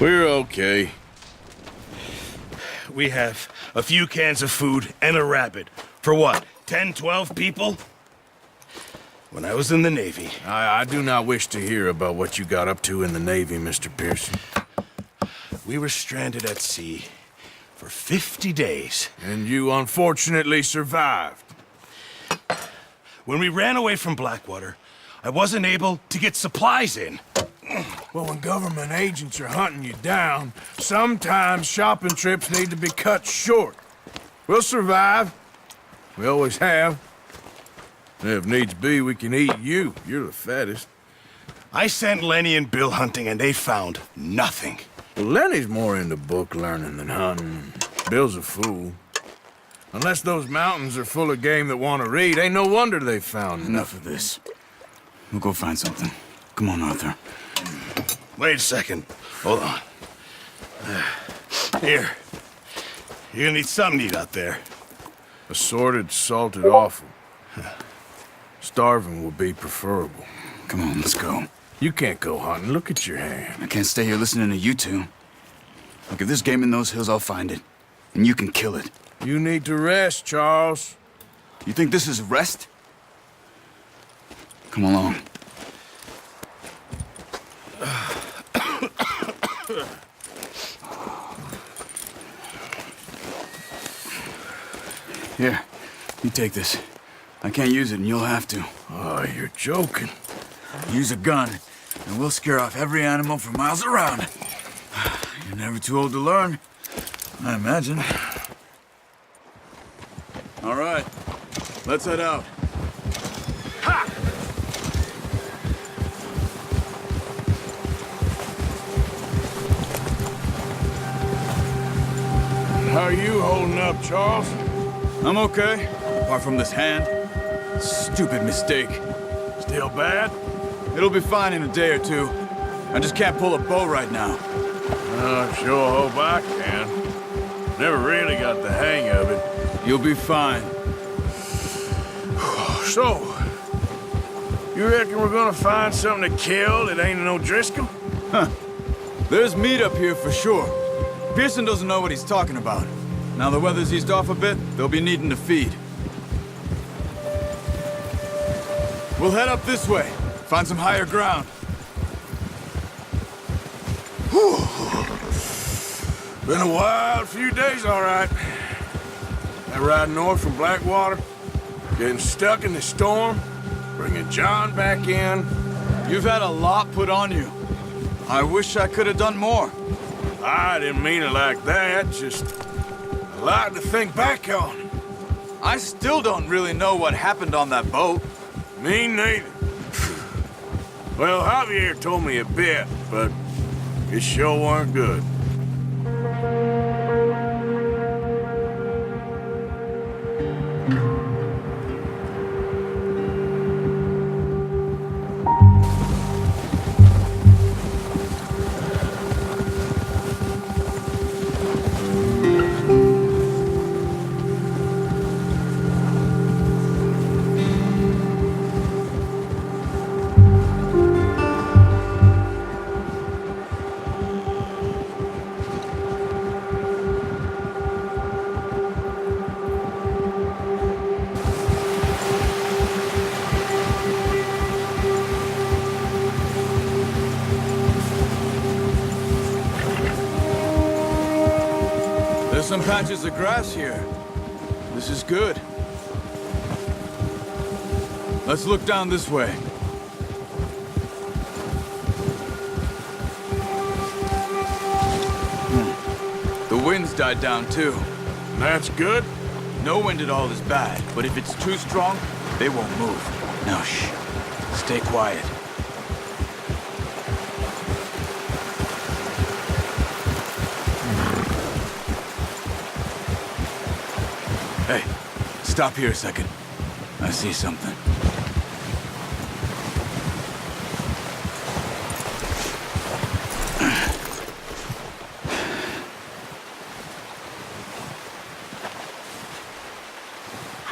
We're okay. We have a few cans of food and a rabbit. For what, 10, 12 people? When I was in the Navy... I do not wish to hear about what you got up to in the Navy, Mr. Pearson. We were stranded at sea for 50 days. And you unfortunately survived. When we ran away from Blackwater, I wasn't able to get supplies in. Well, when government agents are hunting you down, sometimes shopping trips need to be cut short. We'll survive. We always have. And if needs be, we can eat you. You're the fattest. I sent Lenny and Bill hunting, and they found nothing. Well, Lenny's more into book learning than hunting. Bill's a fool. Unless those mountains are full of game that want to read, ain't no wonder they found Enough of this. We'll go find something. Come on, Arthur. Wait a second. Hold on. Here. You're gonna need something to eat out there. Assorted, salted offal. Starving would be preferable. Come on, let's go. You can't go hunting. Look at your hand. I can't stay here listening to you two. Look, if there's game in those hills, I'll find it. And you can kill it. You need to rest, Charles. You think this is rest? Come along. Here, you take this. I can't use it, and you'll have to. Oh, you're joking. Use a gun, and we'll scare off every animal for miles around. You're never too old to learn, I imagine. All right, let's head out. Ha! How are you holding up, Charles? I'm okay, apart from this hand. Stupid mistake. Still bad? It'll be fine in a day or two. I just can't pull a bow right now. I sure hope I can. Never really got the hang of it. You'll be fine. So, you reckon we're gonna find something to kill that ain't no Driscoll? Huh. There's meat up here for sure. Pearson doesn't know what he's talking about. Now the weather's eased off a bit, they'll be needing to feed. We'll head up this way. Find some higher ground. Whew. Been a wild few days, all right. That ride north from Blackwater, getting stuck in the storm, bringing John back in. You've had a lot put on you. I wish I could have done more. I didn't mean it like that, just a lot to think back on. I still don't really know what happened on that boat. Me neither. Well, Javier told me a bit, but it sure weren't good. There's some patches of grass here. This is good. Let's look down this way. The wind's died down too. That's good. No wind at all is bad, but if it's too strong, they won't move. Now shh. Stay quiet. Hey, stop here a second. I see something.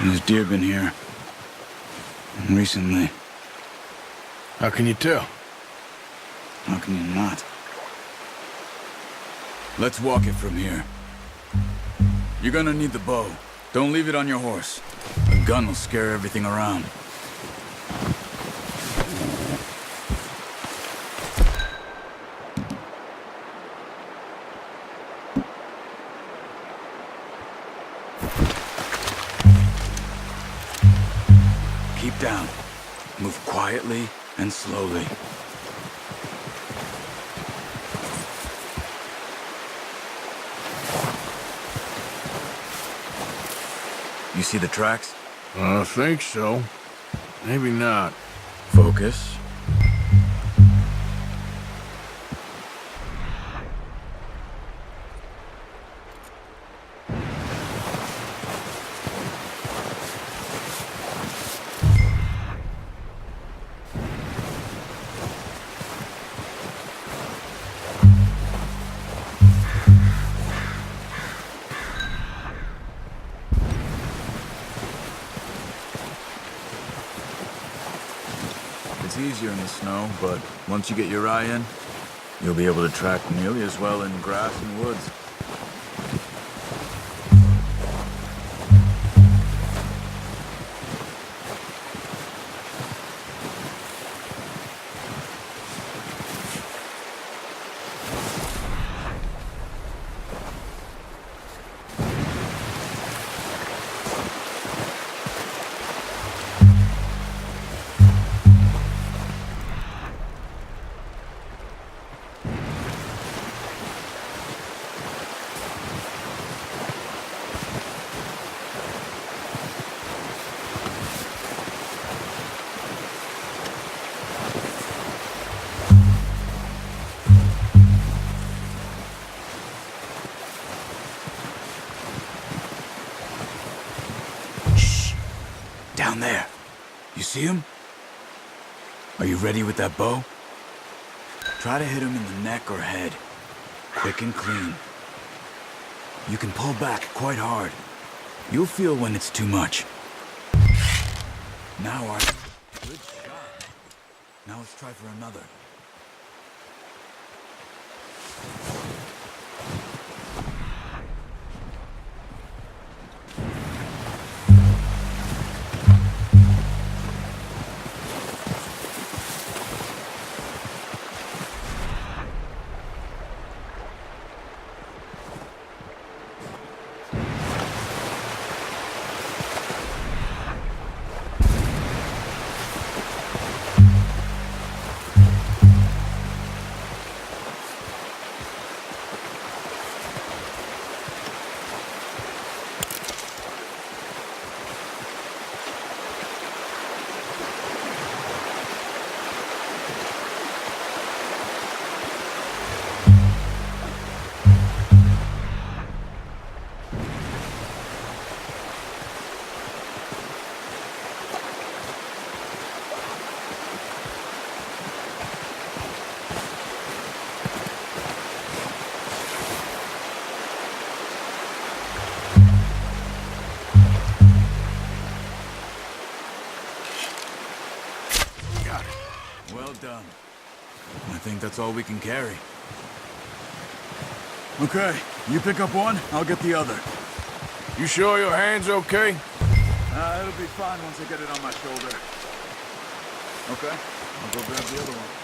There's deer been here. Recently. How can you tell? How can you not? Let's walk it from here. You're gonna need the bow. Don't leave it on your horse. A gun will scare everything around. Keep down. Move quietly and slowly. You see the tracks? I think so. Maybe not. Focus. It's easier in the snow, but once you get your eye in, you'll be able to track nearly as well in grass and woods. Down there. You see him? Are you ready with that bow? Try to hit him in the neck or head. Quick and clean. You can pull back quite hard. You'll feel when it's too much. Now our... Good shot. Now let's try for another. Well done. I think that's all we can carry. Okay, you pick up one, I'll get the other. You sure your hand's okay? It'll be fine once I get it on my shoulder. Okay, I'll go grab the other one.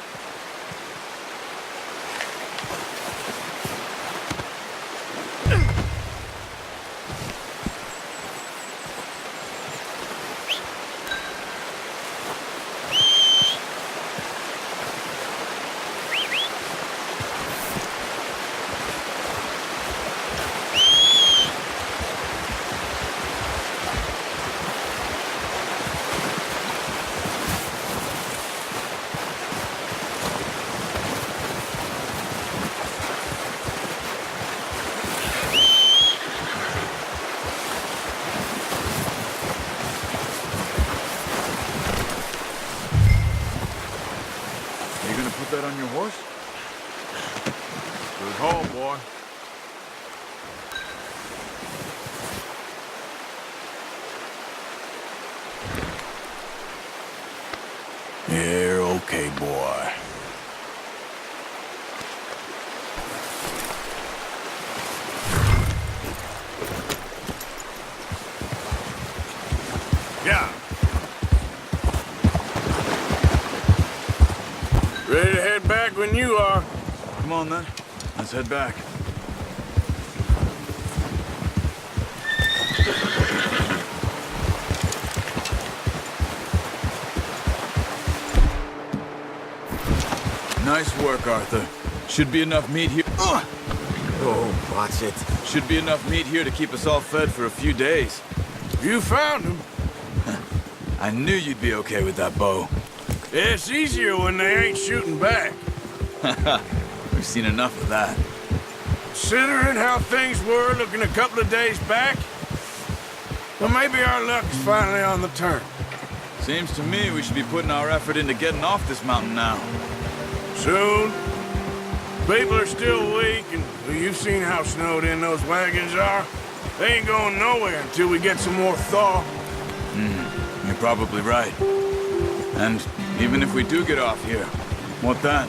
Put that on your horse? Good haul, boy. You're okay, boy. Yeah. Ready to head back when you are. Come on, then. Let's head back. Nice work, Arthur. Should be enough meat here. Oh, watch it. Should be enough meat here to keep us all fed for a few days. You found him. I knew you'd be okay with that bow. It's easier when they ain't shooting back. We've seen enough of that. Considering how things were looking a couple of days back, well, maybe our luck's finally on the turn. Seems to me we should be putting our effort into getting off this mountain now. Soon. People are still weak, and well, you've seen how snowed in those wagons are. They ain't going nowhere until we get some more thaw. You're probably right. And even if we do get off here, what then?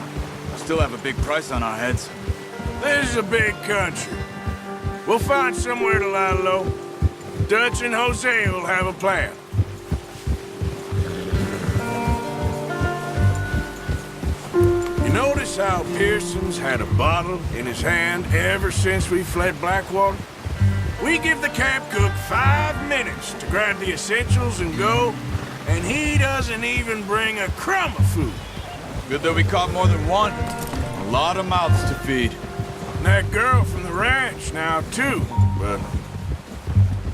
Still have a big price on our heads. This is a big country. We'll find somewhere to lie low. Dutch and Jose will have a plan. You notice how Pearson's had a bottle in his hand ever since we fled Blackwater? We give the camp cook 5 minutes to grab the essentials and go, and he doesn't even bring a crumb of food. Good that we caught more than one. A lot of mouths to feed. And that girl from the ranch now, too, but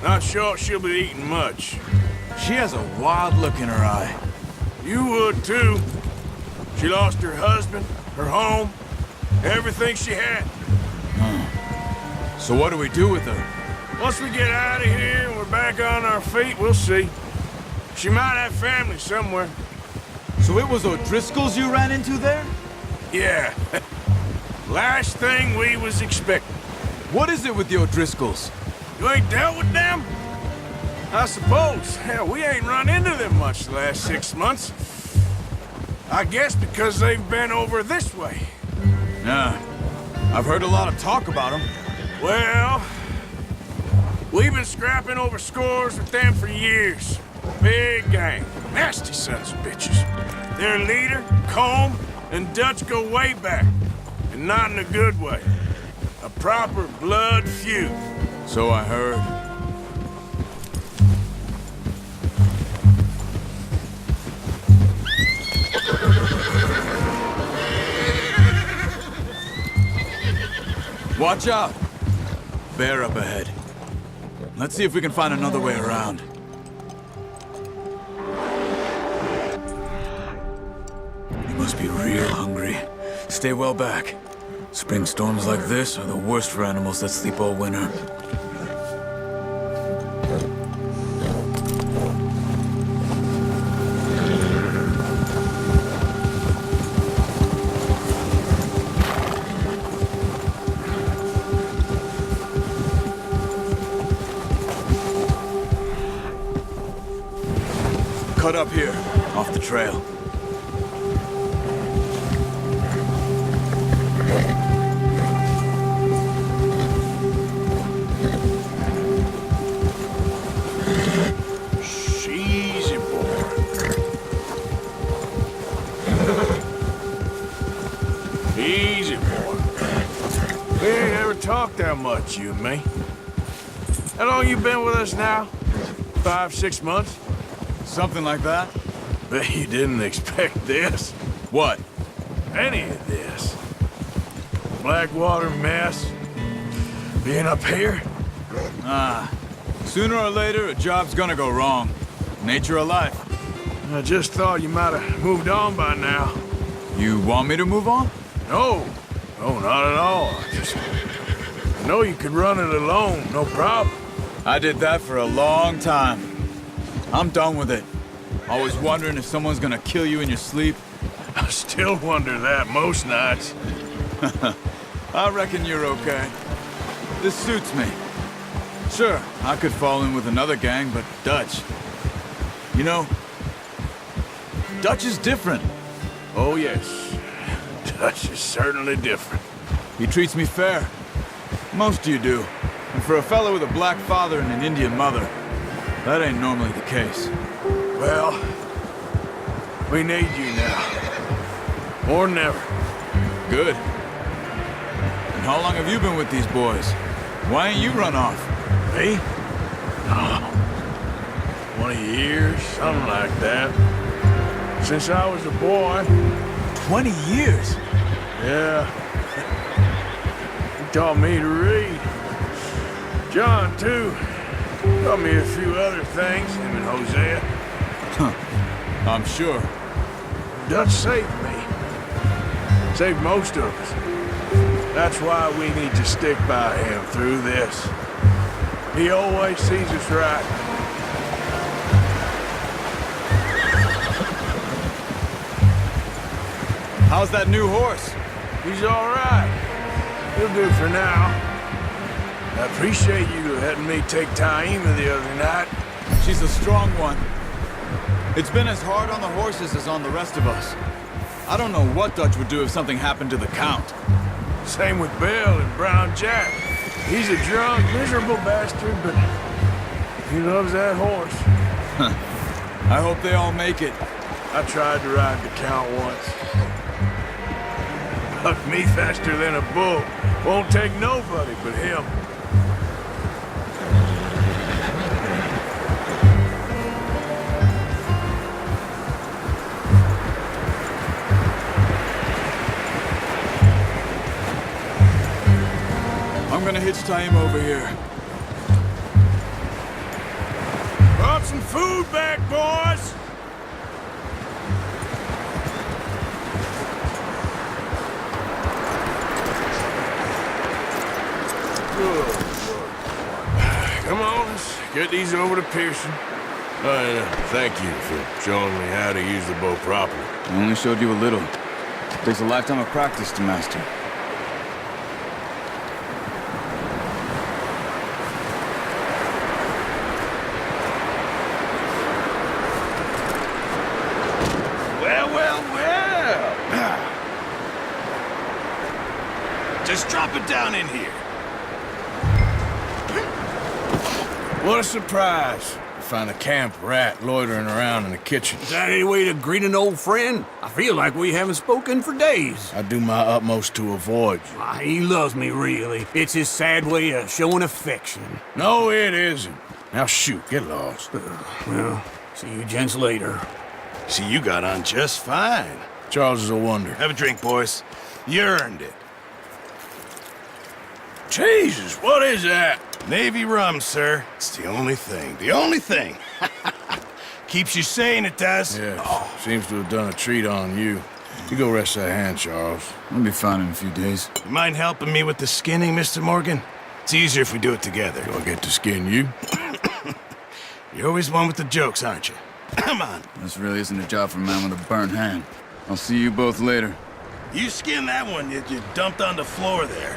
not sure she'll be eating much. She has a wild look in her eye. You would, too. She lost her husband, her home, everything she had. So what do we do with her? Once we get out of here and we're back on our feet, we'll see. She might have family somewhere. So it was O'Driscoll's you ran into there? Yeah. Last thing we was expecting. What is it with the O'Driscolls? You ain't dealt with them? I suppose. Hell, we ain't run into them much the last 6 months. I guess because they've been over this way. Yeah. I've heard a lot of talk about them. Well, we've been scrapping over scores with them for years. Big gang. Nasty sons of bitches. Their leader, Combe, and Dutch go way back. And not in a good way. A proper blood feud. So I heard. Watch out! Bear up ahead. Let's see if we can find another way around. You must be real hungry. Stay well back. Spring storms like this are the worst for animals that sleep all winter. Cut up here, off the trail. Easy, boy. Easy, boy. We ain't ever talked that much, you and me. How long you been with us now? 5, 6 months? Something like that? Bet you didn't expect this. What? Any of this. Blackwater mess. Being up here. Sooner or later, a job's gonna go wrong. Nature of life. I just thought you might have moved on by now. You want me to move on? No. No, not at all. I know you could run it alone, no problem. I did that for a long time. I'm done with it. Always wondering if someone's gonna kill you in your sleep. I still wonder that most nights. I reckon you're okay. This suits me. Sure, I could fall in with another gang, but Dutch... You know, Dutch is different. Oh, yes. Dutch is certainly different. He treats me fair. Most of you do. And for a fellow with a black father and an Indian mother, That ain't normally the case. Well, we need you now. More than ever. Good. And how long have you been with these boys? Why ain't you run off? Me? Oh, 20 years, something like that. Since I was a boy. 20 years? Yeah. He taught me to read. John, too. Taught me a few other things, him and Hosea. Huh. I'm sure. Dutch saved me. Saved most of us. That's why we need to stick by him through this. He always sees us right. How's that new horse? He's all right. He'll do for now. I appreciate you letting me take Taima the other night. She's a strong one. It's been as hard on the horses as on the rest of us. I don't know what Dutch would do if something happened to the Count. Same with Bill and Brown Jack. He's a drunk, miserable bastard, but he loves that horse. I hope they all make it. I tried to ride the Count once. Bucked me faster than a bull. Won't take nobody but him. I'm gonna hitch Taima over here. Brought some food back, boys! Good. Come on, let's get these over to Pearson. Thank you for showing me how to use the bow properly. I only showed you a little. Takes a lifetime of practice to master. Just drop it down in here. What a surprise. To find a camp rat loitering around in the kitchen. Is that any way to greet an old friend? I feel like we haven't spoken for days. I do my utmost to avoid you. He loves me, really. It's his sad way of showing affection. No, it isn't. Now shoot, get lost. Well, see you gents later. See, you got on just fine. Charles is a wonder. Have a drink, boys. You earned it. Jesus, what is that? Navy rum, sir. It's the only thing. The only thing. Keeps you sane, it does. Yes, seems to have done a treat on you. You go rest that hand, Charles. I'll be fine in a few days. You mind helping me with the skinning, Mr. Morgan? It's easier if we do it together. Do I get to skin you? You're always one with the jokes, aren't you? Come on. This really isn't a job for a man with a burnt hand. I'll see you both later. You skin that one you dumped on the floor there.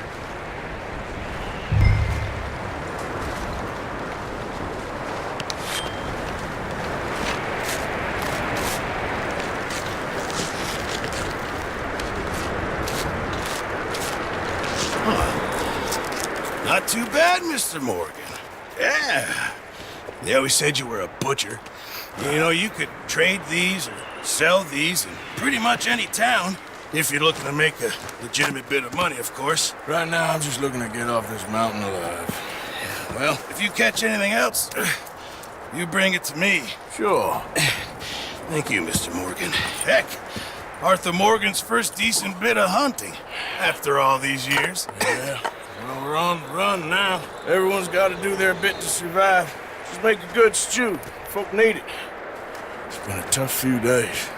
Not too bad, Mr. Morgan. Yeah. They always said you were a butcher. You know, you could trade these or sell these in pretty much any town. If you're looking to make a legitimate bit of money, of course. Right now, I'm just looking to get off this mountain alive. Well, if you catch anything else, you bring it to me. Sure. Thank you, Mr. Morgan. Heck, Arthur Morgan's first decent bit of hunting after all these years. Yeah. Well, we're on the run now. Everyone's got to do their bit to survive. Just make a good stew. Folk need it. It's been a tough few days.